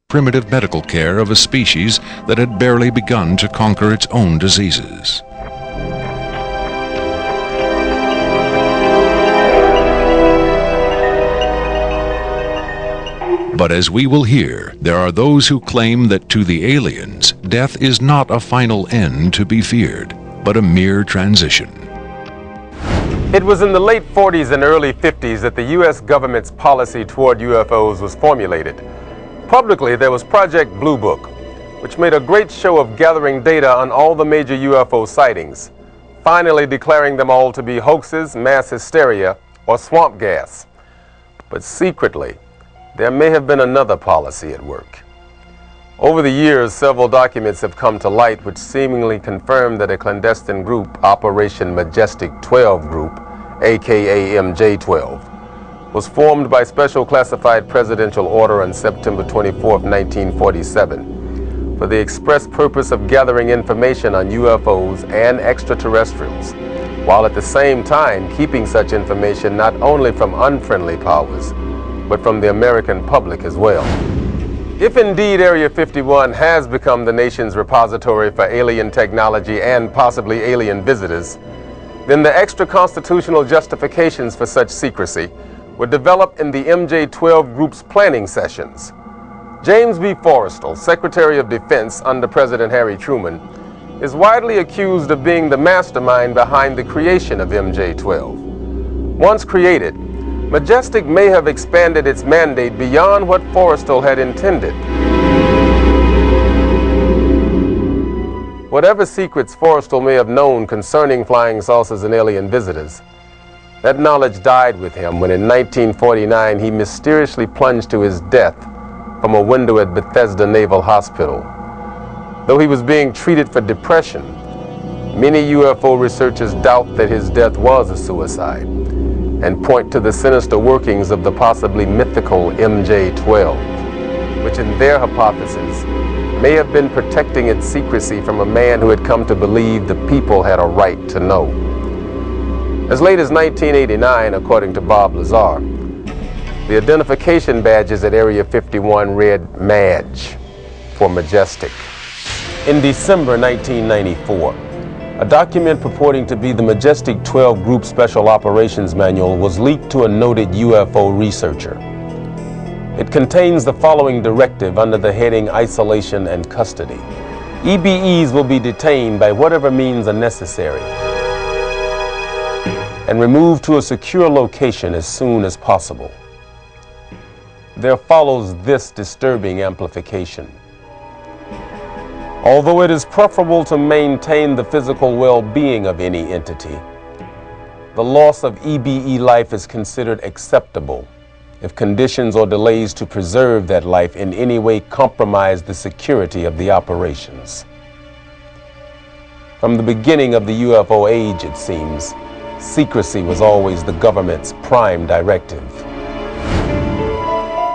primitive medical care of a species that had barely begun to conquer its own diseases. But as we will hear, there are those who claim that to the aliens, death is not a final end to be feared, but a mere transition. It was in the late 40s and early 50s that the U.S. government's policy toward UFOs was formulated. Publicly, there was Project Blue Book, which made a great show of gathering data on all the major UFO sightings, finally declaring them all to be hoaxes, mass hysteria, or swamp gas. But secretly, there may have been another policy at work. Over the years, several documents have come to light which seemingly confirm that a clandestine group, Operation majestic12 Group, aka MJ12, was formed by special classified presidential order on September 24, 1947, for the express purpose of gathering information on UFOs and extraterrestrials, while at the same time keeping such information not only from unfriendly powers, but from the American public as well. If indeed Area 51 has become the nation's repository for alien technology and possibly alien visitors, then the extra-constitutional justifications for such secrecy were developed in the MJ12 Group's planning sessions. James B. Forrestal, Secretary of Defense under President Harry Truman, is widely accused of being the mastermind behind the creation of MJ12. Once created, Majestic may have expanded its mandate beyond what Forrestal had intended. Whatever secrets Forrestal may have known concerning flying saucers and alien visitors, that knowledge died with him when in 1949 he mysteriously plunged to his death from a window at Bethesda Naval Hospital. Though he was being treated for depression, many UFO researchers doubt that his death was a suicide, and point to the sinister workings of the possibly mythical MJ12, which in their hypothesis may have been protecting its secrecy from a man who had come to believe the people had a right to know. As late as 1989, according to Bob Lazar, the identification badges at Area 51 read MAJ for Majestic. In December 1994, a document purporting to be the majestic12 Group Special Operations Manual was leaked to a noted UFO researcher. It contains the following directive under the heading Isolation and Custody. EBEs will be detained by whatever means are necessary and removed to a secure location as soon as possible. There follows this disturbing amplification. Although it is preferable to maintain the physical well-being of any entity, the loss of EBE life is considered acceptable if conditions or delays to preserve that life in any way compromise the security of the operations. From the beginning of the UFO age, it seems, secrecy was always the government's prime directive.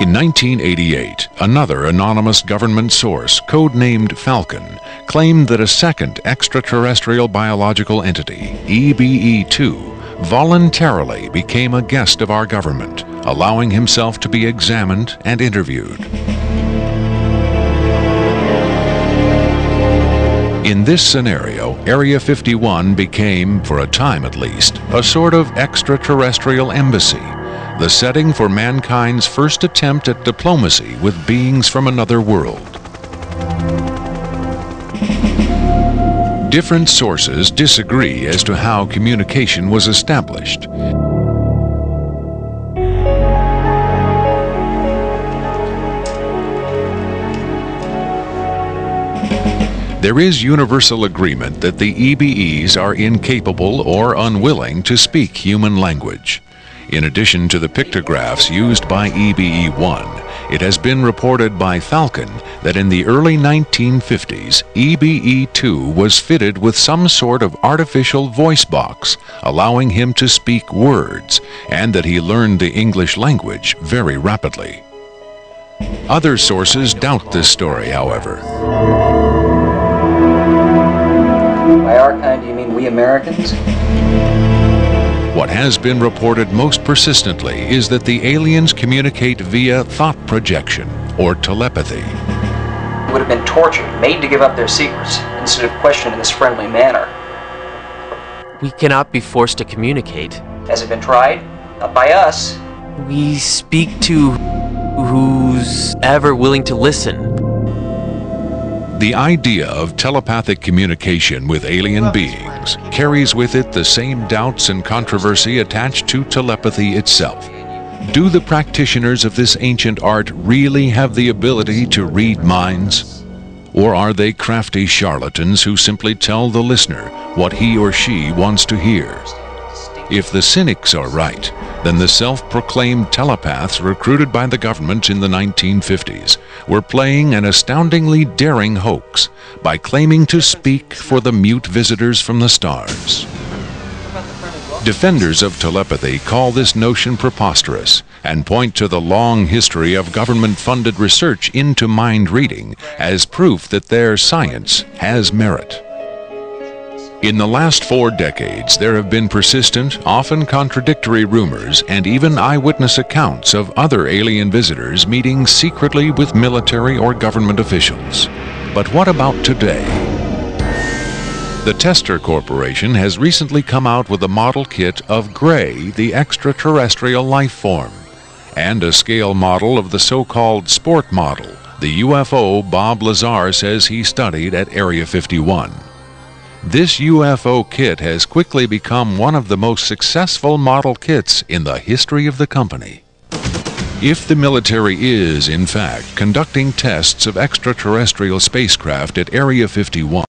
In 1988, another anonymous government source, codenamed Falcon, claimed that a second extraterrestrial biological entity, EBE2, voluntarily became a guest of our government, allowing himself to be examined and interviewed. In this scenario, Area 51 became, for a time at least, a sort of extraterrestrial embassy, the setting for mankind's first attempt at diplomacy with beings from another world. Different sources disagree as to how communication was established. There is universal agreement that the EBEs are incapable or unwilling to speak human language. In addition to the pictographs used by EBE-1, it has been reported by Falcon that in the early 1950s, EBE-2 was fitted with some sort of artificial voice box, allowing him to speak words, and that he learned the English language very rapidly. Other sources doubt this story, however. By our kind, do you mean we Americans? What has been reported most persistently is that the aliens communicate via thought projection, or telepathy. Would have been tortured, made to give up their secrets, instead of questioned in this friendly manner. We cannot be forced to communicate. Has it been tried? Not by us. We speak to who's ever willing to listen. The idea of telepathic communication with alien beings carries with it the same doubts and controversy attached to telepathy itself. Do the practitioners of this ancient art really have the ability to read minds? Or are they crafty charlatans who simply tell the listener what he or she wants to hear? If the cynics are right, then the self-proclaimed telepaths recruited by the government in the 1950s were playing an astoundingly daring hoax by claiming to speak for the mute visitors from the stars. Defenders of telepathy call this notion preposterous and point to the long history of government-funded research into mind reading as proof that their science has merit. In the last 4 decades, there have been persistent, often contradictory rumors and even eyewitness accounts of other alien visitors meeting secretly with military or government officials. But what about today? The Tester Corporation has recently come out with a model kit of Gray, the extraterrestrial life form, and a scale model of the so-called sport model, the UFO Bob Lazar says he studied at AREA51. This UFO kit has quickly become one of the most successful model kits in the history of the company. If the military is, in fact, conducting tests of extraterrestrial spacecraft at AREA51,